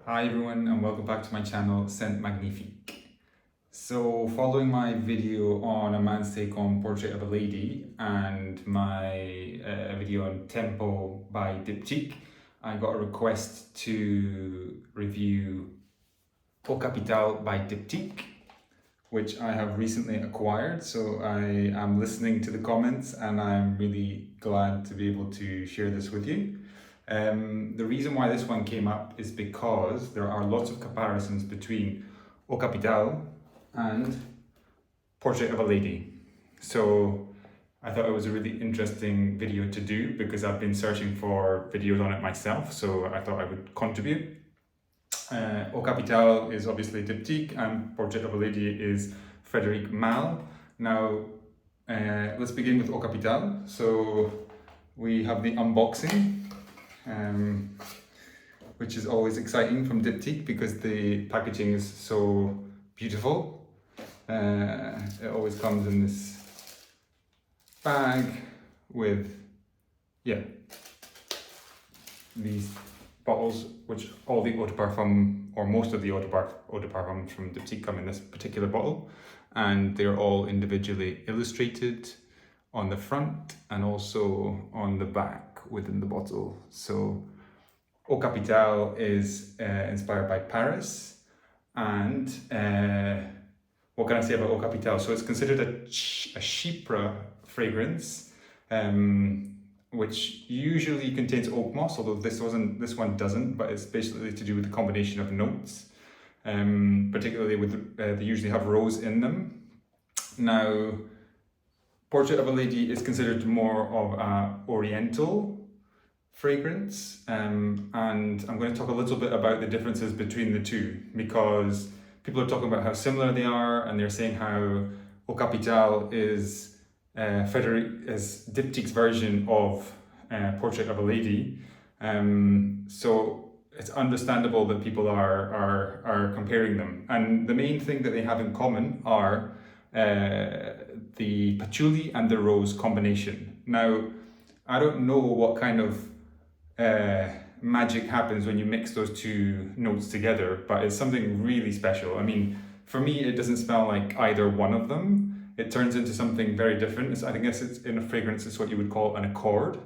Hi everyone and welcome back to my channel Scent Magnifique. So following my video on a man's take on Portrait of a Lady and my video on Tempo by Diptyque, I got a request to review Eau Capitale by Diptyque, which I have recently acquired. So I am listening to the comments and I'm really glad to be able to share this with you. The reason why this one came up is because there are lots of comparisons between Eau Capitale and Portrait of a Lady. So I thought it was a really interesting video to do because I've been searching for videos on it myself, so I thought I would contribute. Eau Capitale is obviously Diptyque and Portrait of a Lady is Frederic Malle. Now, let's begin with Eau Capitale. So we have the unboxing. Which is always exciting from Diptyque because the packaging is so beautiful. It always comes in this bag with, these bottles, which all the eau de parfum, or most of the eau de parfum from Diptyque come in this particular bottle, and they're all individually illustrated on the front and also on the back within the bottle. So Eau Capitale is inspired by Paris, and what can I say about Eau Capitale? So it's considered a chypre fragrance, which usually contains oak moss, although this one doesn't, but it's basically to do with the combination of notes, particularly with they usually have rose in them. Now, Portrait of a Lady is considered more of a oriental fragrance, and I'm going to talk a little bit about the differences between the two because people are talking about how similar they are, and they're saying how Eau Capitale is Diptyque's version of Portrait of a Lady. So it's understandable that people are comparing them, and the main thing that they have in common are the patchouli and the rose combination. Now, I don't know what kind of magic happens when you mix those two notes together, but it's something really special. I mean, for me, it doesn't smell like either one of them. It turns into something very different. I guess it's in a fragrance, it's what you would call an accord,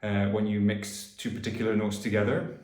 when you mix two particular notes together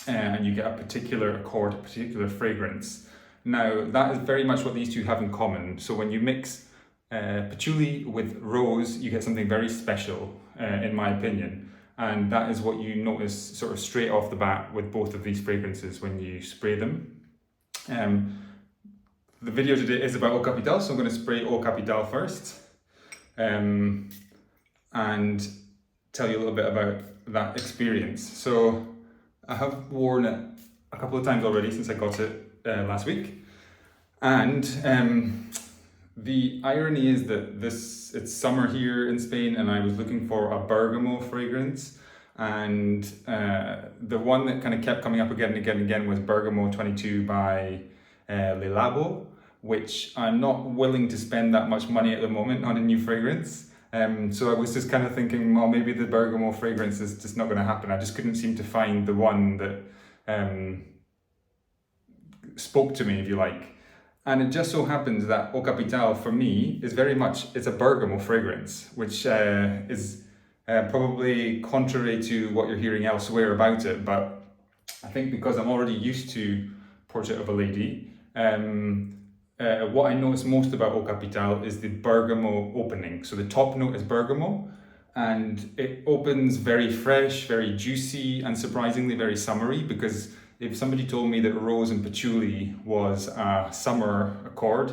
and you get a particular accord, a particular fragrance. Now, that is very much what these two have in common. So when you mix patchouli with rose, you get something very special, in my opinion. And that is what you notice sort of straight off the bat with both of these fragrances when you spray them. The video today is about Eau Capitale, so I'm going to spray Eau Capitale first, and tell you a little bit about that experience. So I have worn it a couple of times already since I got it last week, and the irony is that it's summer here in Spain, and I was looking for a Bergamot fragrance, and the one that kind of kept coming up again and again and again was Bergamot 22 by Le Labo, which I'm not willing to spend that much money at the moment on a new fragrance. So I was just kind of thinking, well, maybe the Bergamot fragrance is just not going to happen. I just couldn't seem to find the one that spoke to me, if you like. And it just so happens that Eau Capitale for me is very much, it's a Bergamot fragrance, which is probably contrary to what you're hearing elsewhere about it. But I think because I'm already used to Portrait of a Lady, what I notice most about Eau Capitale is the Bergamot opening. So the top note is Bergamot, and it opens very fresh, very juicy, and surprisingly very summery, because if somebody told me that rose and patchouli was a summer accord,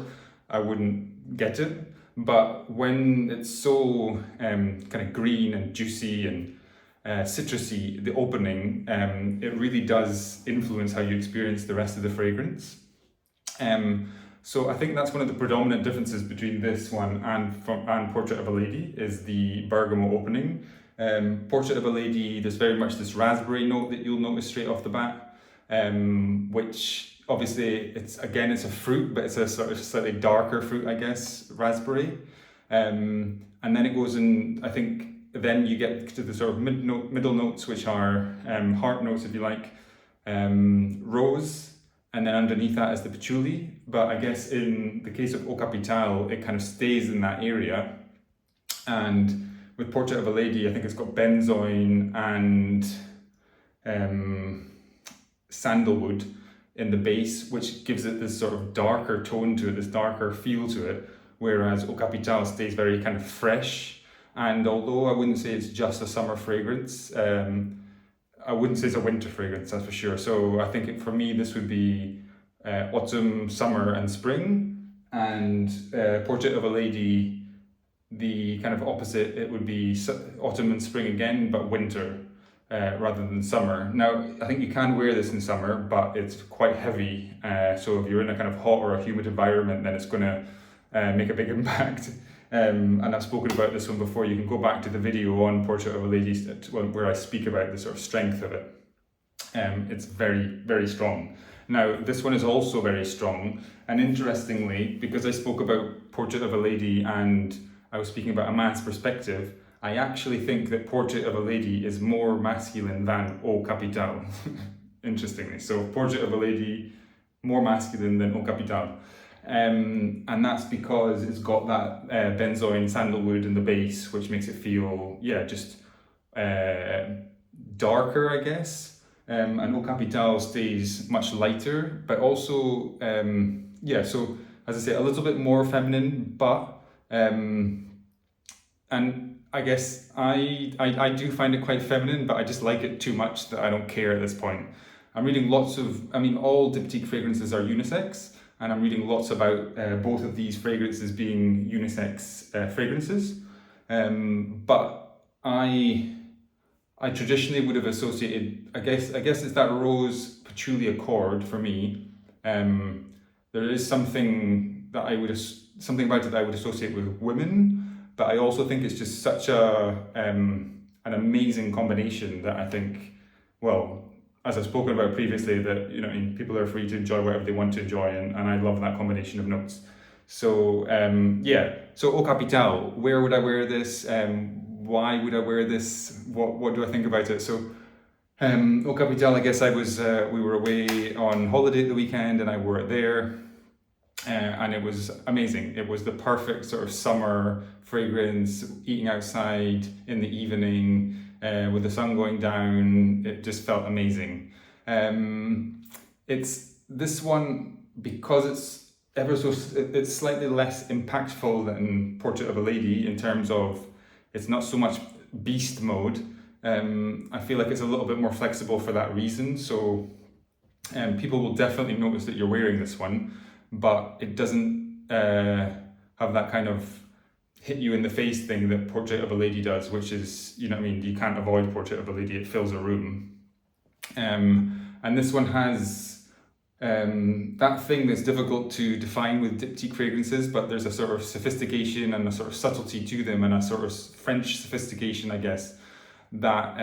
I wouldn't get it. But when it's so kind of green and juicy and citrusy, the opening, it really does influence how you experience the rest of the fragrance. So I think that's one of the predominant differences between this one and Portrait of a Lady is the Bergamot opening. Portrait of a Lady, there's very much this raspberry note that you'll notice straight off the bat. Which obviously it's a fruit, but it's a sort of slightly darker fruit, I guess, raspberry. And then it goes in, I think, then you get to the sort of middle notes, which are heart notes, if you like, rose, and then underneath that is the patchouli. But I guess in the case of Eau Capitale, it kind of stays in that area. And with Portrait of a Lady, I think it's got benzoin and sandalwood in the base, which gives it this sort of darker tone to it, this darker feel to it, whereas Eau Capitale stays very kind of fresh. And although I wouldn't say it's just a summer fragrance, I wouldn't say it's a winter fragrance, that's for sure. So I think for me, this would be autumn, summer and spring. And Portrait of a Lady, the kind of opposite, it would be autumn and spring again, but winter rather than summer. Now, I think you can wear this in summer, but it's quite heavy. So if you're in a kind of hot or a humid environment, then it's going to make a big impact. And I've spoken about this one before. You can go back to the video on Portrait of a Lady where I speak about the sort of strength of it. It's very, very strong. Now, this one is also very strong. And interestingly, because I spoke about Portrait of a Lady and I was speaking about a man's perspective, I actually think that Portrait of a Lady is more masculine than Eau Capitale. Interestingly. So Portrait of a Lady, more masculine than Eau Capitale. And that's because it's got that benzoin sandalwood in the base, which makes it feel, just darker, I guess. And Eau Capitale stays much lighter, but also, so as I say, a little bit more feminine, but, and I guess I do find it quite feminine, but I just like it too much that I don't care at this point. I'm reading all Diptyque fragrances are unisex, and I'm reading lots about both of these fragrances being unisex fragrances. But I traditionally would have associated, I guess it's that rose patchouli accord for me. There is something about it that I would associate with women, but I also think it's just such an amazing combination that I think, well, as I've spoken about previously, that people are free to enjoy whatever they want to enjoy, and I love that combination of notes. So so Eau Capitale, where would I wear this? Why would I wear this? What do I think about it? So Eau Capitale, I guess we were away on holiday at the weekend, and I wore it there. And it was amazing. It was the perfect sort of summer fragrance, eating outside in the evening, with the sun going down. It just felt amazing. It's this one, because it's slightly less impactful than Portrait of a Lady in terms of it's not so much beast mode. I feel like it's a little bit more flexible for that reason. So people will definitely notice that you're wearing this one, but it doesn't have that kind of hit you in the face thing that Portrait of a Lady does, which is, you can't avoid Portrait of a Lady, it fills a room. And this one has that thing that's difficult to define with Diptyque fragrances, but there's a sort of sophistication and a sort of subtlety to them, and a sort of French sophistication, I guess, that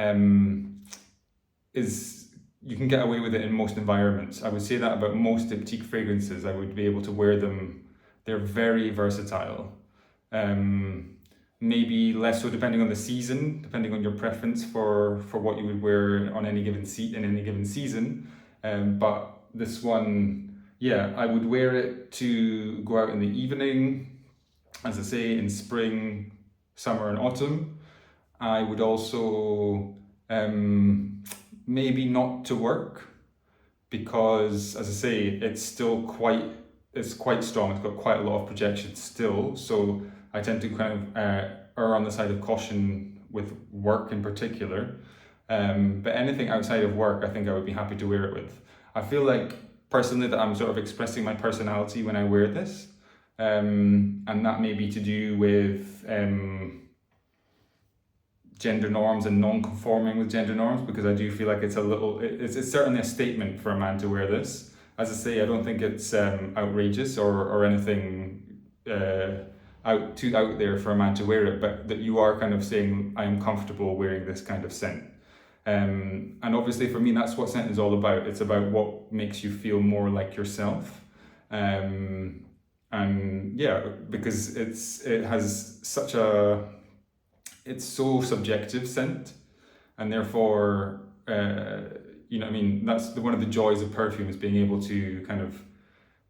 you can get away with it in most environments. I would say that about most Diptyque fragrances. I would be able to wear them. They're very versatile. Maybe less so depending on the season, depending on your preference for what you would wear on any given in any given season. But this one, I would wear it to go out in the evening, as I say, in spring, summer and autumn. I would also maybe not to work, because, as I say, it's quite strong. It's got quite a lot of projection still, so I tend to kind of err on the side of caution with work in particular. But anything outside of work, I think I would be happy to wear it with. I feel like personally that I'm sort of expressing my personality when I wear this, and that may be to do with gender norms and non-conforming with gender norms, because I do feel like it's certainly a statement for a man to wear this. As I say, I don't think it's outrageous or anything out there for a man to wear it, but that you are kind of saying, I am comfortable wearing this kind of scent. And obviously for me, that's what scent is all about. It's about what makes you feel more like yourself. And because it's so subjective scent, and therefore you know what I mean? That's one of the joys of perfume, is being able to kind of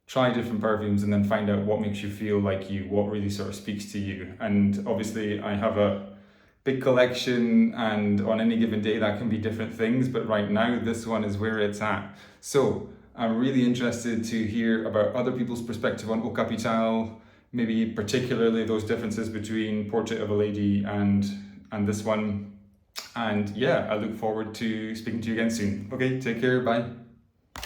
try different perfumes and then find out what makes you feel like you, what really sort of speaks to you. And obviously I have a big collection, and on any given day that can be different things, but right now this one is where it's at. So I'm really interested to hear about other people's perspective on Eau Capitale, maybe particularly those differences between Portrait of a Lady and this one. And yeah, I look forward to speaking to you again soon. Okay, take care, bye.